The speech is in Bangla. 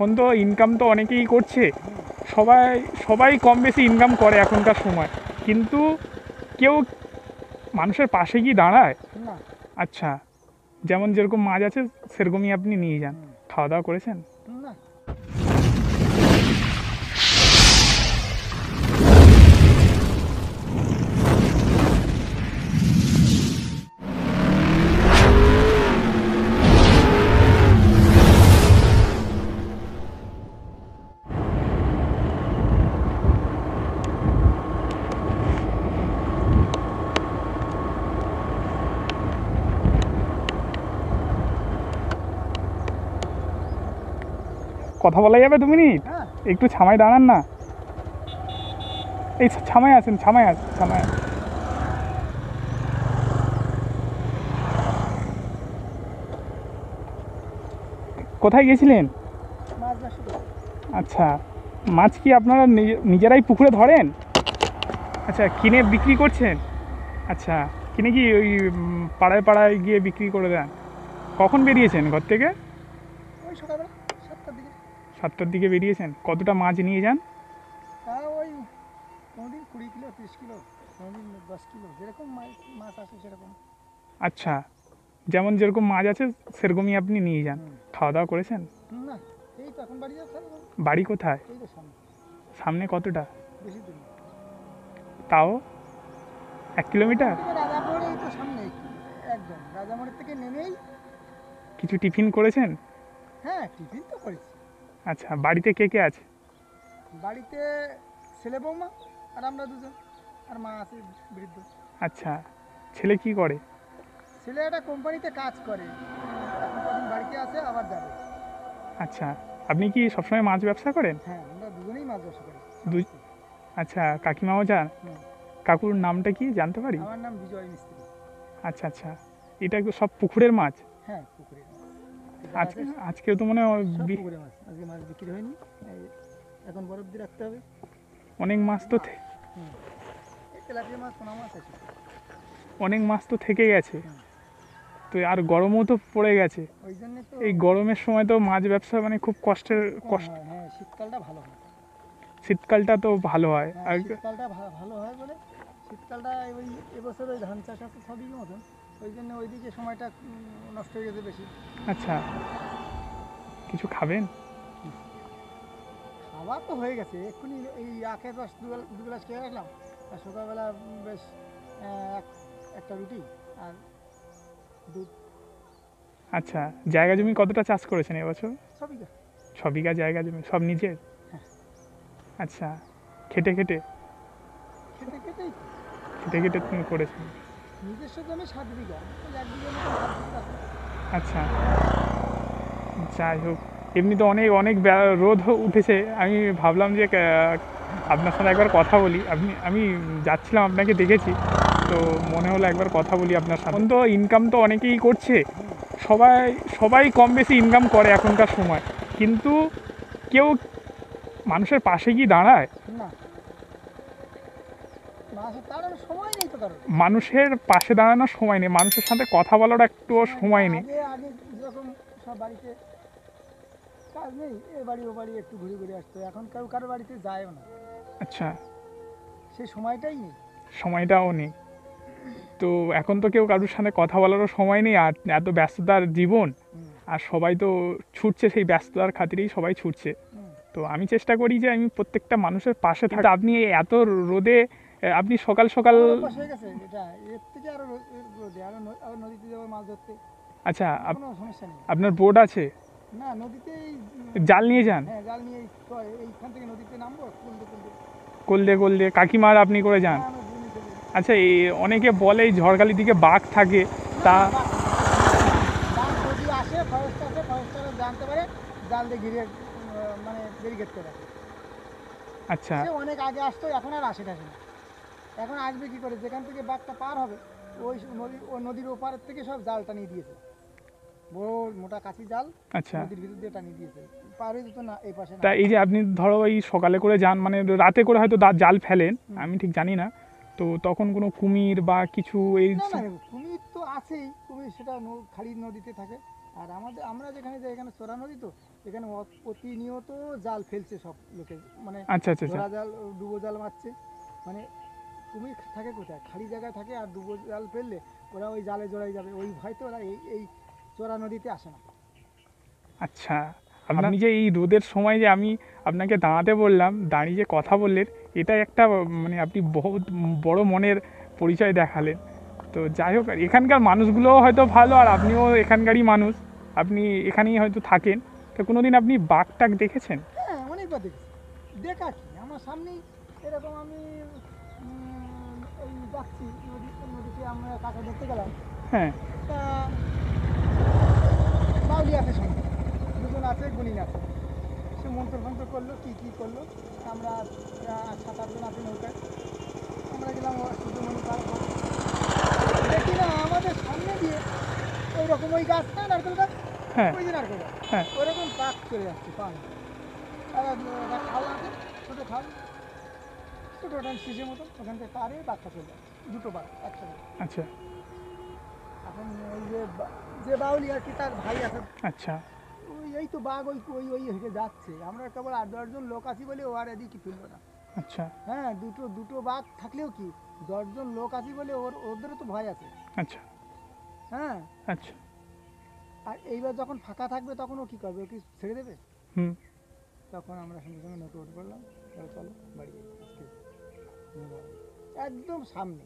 এখন তো ইনকাম তো অনেকেই করছে, সবাই সবাই কম বেশি ইনকাম করে এখনকার সময়, কিন্তু কেউ মানুষের পাশে কি দাঁড়ায়? না। আচ্ছা, যেমন যেরকম মাছ আছে সেরকমই আপনি নিয়ে যান। খাওয়া দাওয়া করেছেন? না। কথা বলা যাবে 2 মিনিট? হ্যাঁ। একটু ছামায় দাঁড়ান না, এই ছামায় আসেন, ছামায় আসেন, ছামায় আসেন। কোথায় গেছিলেন? মাছ ব্যবসা করি। আচ্ছা, মাছ কি আপনারা নিজেরাই পুকুরে ধরেন? আচ্ছা, কিনে বিক্রি করছেন? আচ্ছা, কিনে কি ওই পাড়ায় পাড়ায় গিয়ে বিক্রি করে দেন? কখন বেরিয়েছেন ঘর থেকে? ওই সকালবেলা 7টার দিকে। 7টার দিকে বেরিয়েছেন। কতটা মাছ নিয়ে যান? ওই কোনোদিন 20 কিলো 30 কিলো, কোনোদিন 10 কিলো, যেরকম মাছ আসে সেরকম। আচ্ছা, যেমন যেরকম মাছ আছে সেরকমই আপনি নিয়ে যান। খাওয়া দাওয়া করেছেন? না, এই তো এখন বাড়ি যাচ্ছে। বাড়ি কোথায়? এই তো সামনে। সামনে কতটা? বেশি দূর না। তাও 1 কিলোমিটার? রাজাপুর এই তো সামনে, একদম রাজামোড়ের থেকে নেমেই। কিছু টিফিন করেছেন? হ্যাঁ, টিফিন তো করেছি। আচ্ছা, বাড়িতে কে কে আছে? বাড়িতে ছেলে বৌমা আর আমরা দুজন, আর মা আছে বৃদ্ধ। আচ্ছা, ছেলে কি করে? ছেলে একটা কোম্পানিতে কাজ করে, এখন কদিন বাড়িতে আছে, আবার যাবে। আচ্ছা, আপনি কি সবসময় মাছ ব্যবসা করেন? হ্যাঁ, আমরা দুজনেই মাছ ব্যবসা করি। আচ্ছা, কাকিমাও যান? কাকুর নামটা কি জানতে পারি? আমার নাম বিজয় মিস্ত্রি। আচ্ছা আচ্ছা, এটা সব পুকুরের মাছ? হ্যাঁ, পুকুরের মাছ। আজকেও তো মনে হয় পুকুরের মাছ, আজকে মাছ বিক্রি হয়নি, এখন বরফ দিয়ে রাখতে হবে। অনেক মাছ তো তেলাপিয়া মাছ, পোনা মাছ আছে, অনেক মাছ তো থেকে গেছে, তো আর গরমও তো পড়ে গেছে। ওই জন্য তো এই গরমের সময় তো মাছ ব্যবসা মানে খুব কষ্ট। হ্যাঁ, শীতকালটা ভালো হয়। শীতকালটা তো ভালো হয়, আর শীতকালটা ভালো হয় বলে শীতকালটা ওই এবছর ওই ধান চাষ আছে সবই মতন, ওই জন্য ওইদিকে সময়টা নষ্ট হয়ে গেছে বেশি। আচ্ছা, কিছু খাবেন? খাবার তো হয়ে গেছে, এক্ষুনি এই আখে দু গ্লাস খেয়ে আসলাম, আর সকালবেলা বেশ একটা রুটি আর দুধ। আচ্ছা, জায়গা জমি কতটা চাষ করেছেন এবছর? 6 বিঘা। 6 বিঘা জায়গা জমি, সব নিজের? হ্যাঁ। আচ্ছা, খেটে খেটে তুমি করেছেন? নিজস্ব জমি 7 বিঘা, 1 বিঘার মতো ধান আছে। আচ্ছা, যাই হোক, এমনি তো অনেক অনেক রোদ উঠেছে, আমি ভাবলাম যে আপনার সাথে একবার কথা বলি। আমি যাচ্ছিলাম, আপনাকে দেখেছি, তো মনে হলো একবার কথা বলি আপনার সাথে। এখন তো ইনকাম তো অনেকেই করছে, সবাই সবাই কম বেশি ইনকাম করে এখনকার সময়, কিন্তু কেউ মানুষের পাশে কি দাঁড়ায়? না, সময় নেই তো কারণ। মানুষের পাশে দাঁড়ানোর সময় নেই, মানুষের সাথে কথা বলার একটুও সময় নেই। আগে যেরকম সব বাড়িতে কাজ নেই, এ বাড়ি ও বাড়ি একটু ঘুরে ঘুরে আসতো, এখন কেউ কারো বাড়িতে যায়ও না। আচ্ছা, সেই সময়টাই নেই। সময়টাও নেই, তো এখন তো কেউ কারোর সাথে কথা বলারও সময় নেই, আর এত ব্যস্ততার জীবন, আর সবাই তো ছুটছে, সেই ব্যস্ততার খাতিরেই সবাই ছুটছে। তো আমি চেষ্টা করি যে আমি প্রত্যেকটা মানুষের পাশে থাকি। আপনি এত রোদে, আপনি সকাল সকাল হয়ে গেছে এটা, এর থেকে আরো রোদে আরো নদীতে যাবো মাছ ধরতে। আচ্ছা, কোনো সমস্যা নেই। আপনার বোট আছে? না, নদীতে জাল নিয়ে যান? হ্যাঁ, জাল নিয়ে এইখান থেকে নদীতে নামবো, কোল্দে কাকিমার আপনি করে যান? আচ্ছা, এই অনেকে বলে এই ঝড়খালির দিকে বাঘ থাকে, তা যদি আসে ফরেস্টার জানতে পারে, জাল দিয়ে ঘিরে মানে ব্যারিকেড করে রাখে। আচ্ছা, অনেক আগে আসতো, এখন আর আসে না। এখন আসবে কি করে, যেখান থেকে বাঘটা পার হবে ওই নদীর ওপারের থেকে সব জাল টানিয়ে দিয়েছে, বড় মোটা কাঁচি জাল। আচ্ছা, নদীর ভিতর দিয়ে টানিয়ে দিয়েছে, পার হয়ে যেত না এই পাশে। তা এই যে আপনি ধরো এই সকালে করে যান, মানে রাতে করে হয়তো জাল ফেলেন, আমি ঠিক জানি না, তো তখন কোনো কুমির বা কিছু এই? না, কুমির তো আছেই, কুমির সেটা খালি নদীতে থাকে, আর আমরা যেখানে যাই এখানে সোরা নদী তো, এখানে প্রতিনিয়ত জাল ফেলছে সব লোকে, মানে আচ্ছা আচ্ছা আচ্ছা ধরা জাল, ডুবো জাল মারছে, মানে কুমির থাকে কোথায়, খালি জায়গায় থাকে, আর ডুবো জাল ফেললে ওরা ওই জালে জড়াই যাবে, ওই ভয়তে ওরা এই চোরা নদীতে আসে না। আচ্ছা। আপনি যে এই রোদের সময় যে আমি আপনাকে দাঁড়াতে বললাম, দাঁড়িয়ে যে কথা বললেন, এটা একটা মানে আপনি বহুত বড় মনের পরিচয় দেখালেন। তো যাই হোক, এখানকার মানুষগুলোও হয়তো ভালো, আর আপনিও এখানকারই মানুষ, আপনি এখানেই হয়তো থাকেন। তো কোনো দিন আপনি বাঘ টাক দেখেছেন? হ্যাঁ অনেকবার দেখেছি, দেখা কি আমার সামনেই এরকম আমি এই যাচ্ছি নদীতে, আমরা কাকা ধরতে গেলাম, হ্যাঁ তা বাউলি আছে সঙ্গে, দুজন আছে, গুণিন আছে, সে মন্ত্র ফন্ত্র করলো, কী করলো, আমরা 7-8 জন আছি নৌকায়, আমরা গেলাম সূর্যমণি পার করে। দেখি না আমাদের সামনে দিয়ে ওই রকম ওই গাছটা, নারকেল গাছ, হ্যাঁ ওই যে নারকেল গাছ, হ্যাঁ ওইরকম পাক চলে যাচ্ছে পান, আর একটা খাল আছে, ছোটো খাল, ছোটো ওটা শিশের মতো, ওখান থেকে পারে বাঘটা চলে যাচ্ছে, দুটো বাঘ একসাথে। আচ্ছা এখন ওই যে বাউলি আর কি, তার ভাই আছে, আচ্ছা ওই এই তো বাঘ ওই ওই ওই হেঁটে যাচ্ছে, আমরা কেবল 8-10 জন লোক আছি বলে ও আর এদিকে তুললো না। আচ্ছা হ্যাঁ দুটো বাঘ থাকলেও কি, 10 জন লোক আছি বলে ওদেরও তো ভয় আছে। আচ্ছা হ্যাঁ, আচ্ছা আর এইবার যখন ফাঁকা থাকবে তখন ও কী করবে, ও কি ছেড়ে দেবে? হুম তখন আমরা সঙ্গে সঙ্গে নৌকো উঠে পড়লাম, চলো বাড়ি যাই আজকে। একদম সামনে।